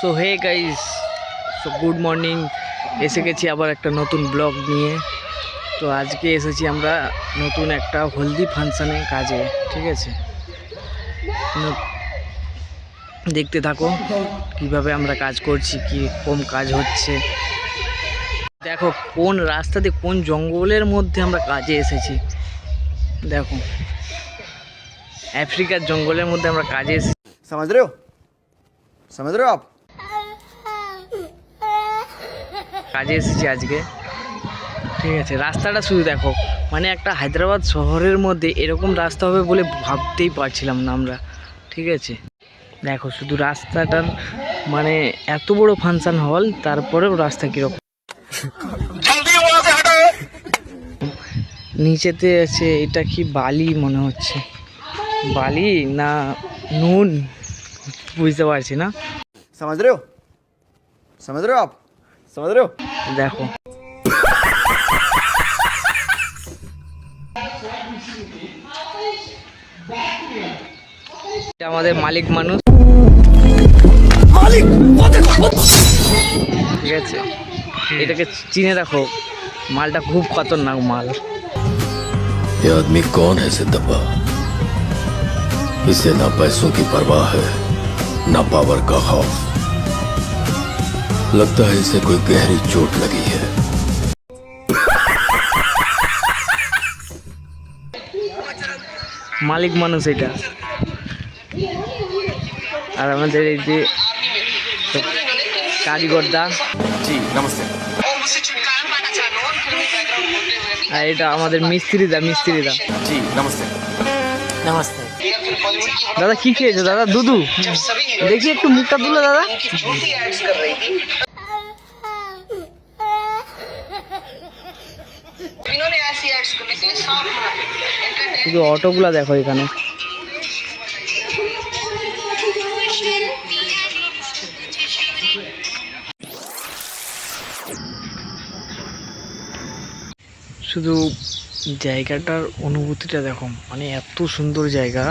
So hey guys, so good morning. এসে গেছি আবার একটা নতুন ব্লগ নিয়ে। তো আজকে এসেছি আমরা নতুন একটা হলদি ফাংশানে কাজে, ঠিক আছে? দেখতে থাকো কিভাবে আমরা কাজ করছি, কি কম কাজ হচ্ছে। দেখো কোন রাস্তাতে, কোন জঙ্গলের মধ্যে আমরা কাজে এসেছি। দেখো আফ্রিকার জঙ্গলের মধ্যে আমরা কাজে এসেছি। समझ रहे हो समझ रहे हो आप কাজে এসেছি আজকে, ঠিক আছে? রাস্তাটা শুধু দেখো, মানে একটা হায়দ্রাবাদ শহরের মধ্যে এরকম রাস্তা হবে বলে ভাবতেই পারছিলাম না আমরা, ঠিক আছে? দেখো শুধু রাস্তাটার, মানে এত বড় ফাংশন হল, তারপরেও রাস্তা কীরকম। নিচেতে আছে, এটা কি বালি মনে হচ্ছে, বালি না নুন বুঝতে পারছি না। समझ रहे हो आप समझ रहे हो দেখো এটা আমাদের মালিক মানুষ, ঠিক আছে? এটাকে চিনে রাখো, মালটা খুব খতরনাক মাল। ये आदमी कौन है सिद्धप्पा? इसे ना पैसों की परवाह है, ना पावर का खौफ। लगता है इसे कोई गहरी चोट लगी है। মালিক মানুষ এটা। আর আমাদের এই যে কারিগরদা, जी नमस्ते আর এটা আমাদের মিস্ত্রিদা। जी नमस्ते নমস্তে দাদা, কি খেয়েছো দাদা? দুধু দেখি, একটু মুখটা তুলে দাদা। শুধু অটোগুলা দেখো এখানে। শুধু জায়গাটার অনুভূতিটা দেখো, মানে এত সুন্দর জায়গা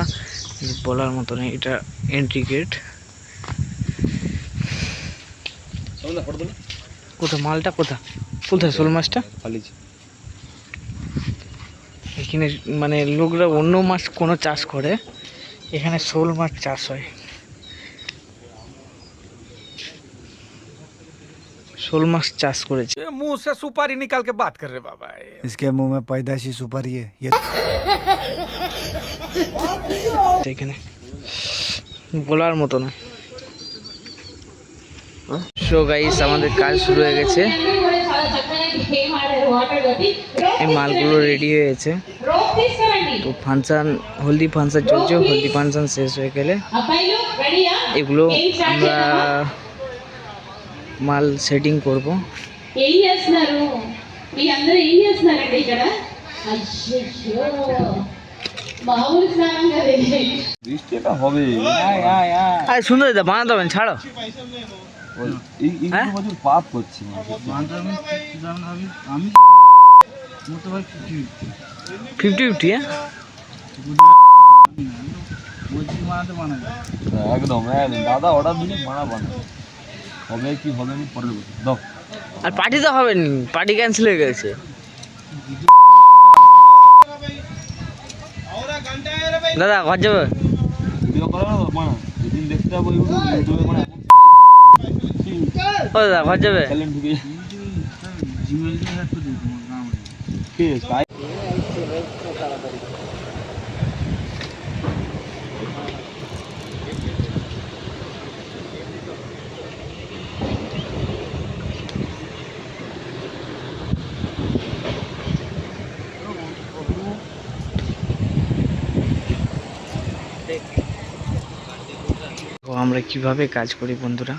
যে বলার মতো নেই। এটা এন্ট্রি গেট। কোথায় মালটা, কোথায় শোল মাছটা? এখানে মানে লোকরা অন্য মাছ কোনো চাষ করে, এখানে শোল মাছ চাষ হয়। শোল মাছ চাষ করেছে। मुंह से सुपारी निकाल के बात कर रहे बाबा। इसके मुंह में पैदाशी सुपारी है ये এখানে বলার মতো না। সো গাইস, আমাদের কাজ শুরু হয়ে গেছে। এই মালগুলো রেডি হয়ে গেছে। তো ফাংশন, হলদি ফাংশন চলছে। হলদি ফাংশন শেষ হয়ে গেলে এগুলো আমরা মাল সেটিং করব। ఏం చేస్తున్నారు మీ అందరూ ఏం చేస్తున్నారండి ఇక్కడ అయ్యో మామూలు స్నానం కదండి বৃষ্টিটা হবে আরে সুন্দর দাদা, বানাতে হবে, ছাড়ো। এই বছর পাপ করছি আমি 50-50, হ্যাঁ? একদম দাদা অর্ডার দিলে মানা বানাবো। হবে কি হবে আমি পরে বলবো। দাও। আর পার্টি তো হবে নি, পার্টি ক্যান্সেল হয়ে গেছে। দাদা ঘর যাবে? ভিডিও করা মানা যেদিন দেখতে হবে ইউটিউবে মানে ও দাদা ঘর যাবে? চ্যালেঞ্জ ঢুকে ঠিক আছে তাই। আমরা কিভাবে কাজ করি বন্ধুরা।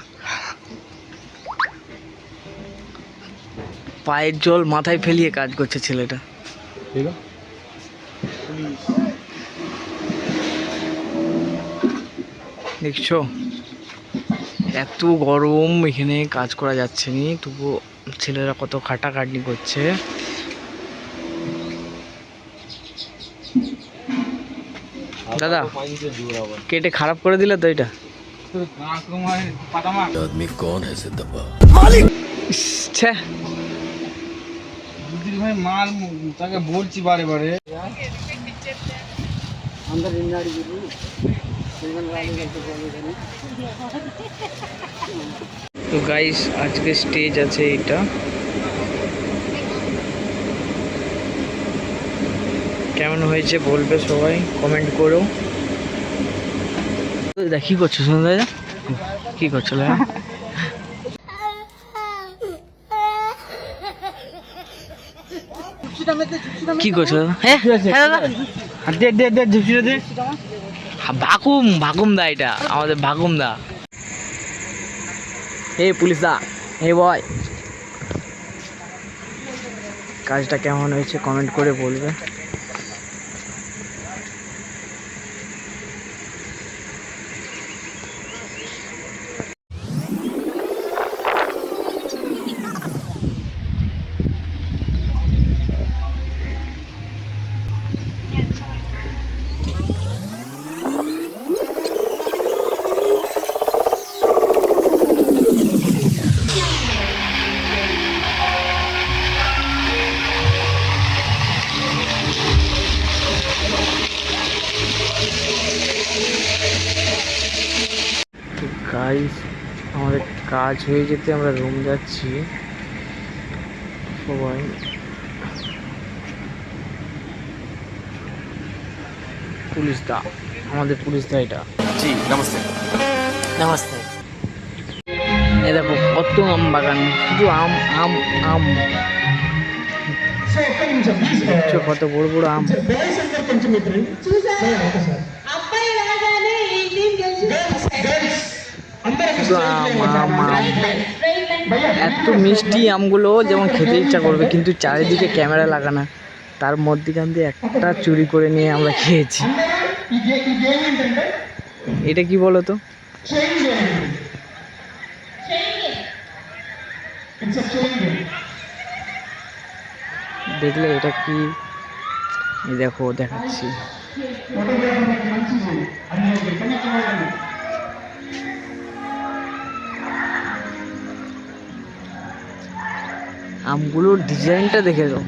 পায়ের জল মাথায় ফেলিয়ে কাজ করছে ছেলেটা। দেখছো এত গরম, এখানে কাজ করা যাচ্ছে না, তবুও ছেলেরা কত খাটাখাটনি করছে। দাদা কেটে খারাপ করে দিলে তো এটা। आदमी कौन है सिद्धप्पा? ছ্যা, দিদির ভাই মাল তাকে বলছি বারে বারে। তো গাইস আজকে স্টেজ আছে এটা, কেমন হয়েছে বলবে সবাই, কমেন্ট করো। দেখ কি করছো সন্ধ্যা, কি করছো লা? কি করছো দাদা? হ্যাঁ হ্যাঁ দাদা, ভাকুম ভাকুম দা, এটা আমাদের ভাকুম দা। হে পুলিশ দা, হে বয়, কাজটা কেমন হয়েছে কমেন্ট করে বলবে। গাইস আমাদের কাজ হয়ে যেতে আমরা রুম যাচ্ছি সবাই। পুলিশ দা, আমাদের পুলিশ দা এটা। जी नमस्ते। নমস্তে। এই দেখো কত আম বাগান, শুধু আম আম আম, দেখছো কত বড় বড় আম। শুধু আম আম আম, এত মিষ্টি আমগুলো যেমন খেতে ইচ্ছা করবে, কিন্তু চারিদিকে ক্যামেরা লাগানো, তার মধ্যখান দিয়ে একটা চুরি করে নিয়ে আমরা খেয়েছি। এটা কি বলো তো? দেখলে এটা কি? এই দেখো দেখাচ্ছি, আমগুলোর ডিজাইনটা দেখে দাও,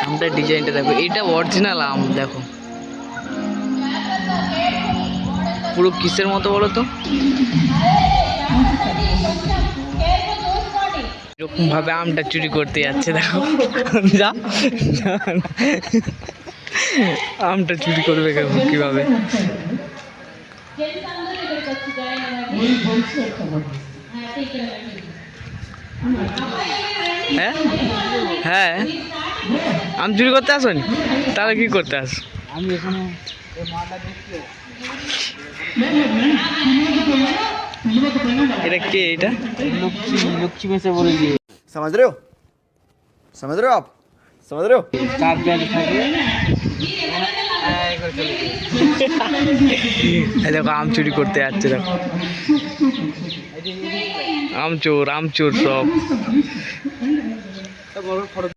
আমটার ডিজাইনটা দেখো, এটা অরিজিনাল আম দেখো, পুরো কিসের মতো বলো তো? এরকম ভাবে আমটা চুরি করতে যাচ্ছে দেখো, যা যা না। আমটা চুরি করবে কিভাবে? হ্যাঁ হ্যাঁ, আম চুরি করতে আসোনি, তাহলে কি করতে আসো? আমি এখানে এটা কে? এটা লক্ষ্মী লক্ষ্মী মেসে বলে দিয়ে समझ रहे हो? समझ रहे हो आप? समझ रहे हो? চার পেঁয়াজ থাকে। এই দেখো আম চুরি করতে যাচ্ছে দেখো, আমচোর আমচোর সব।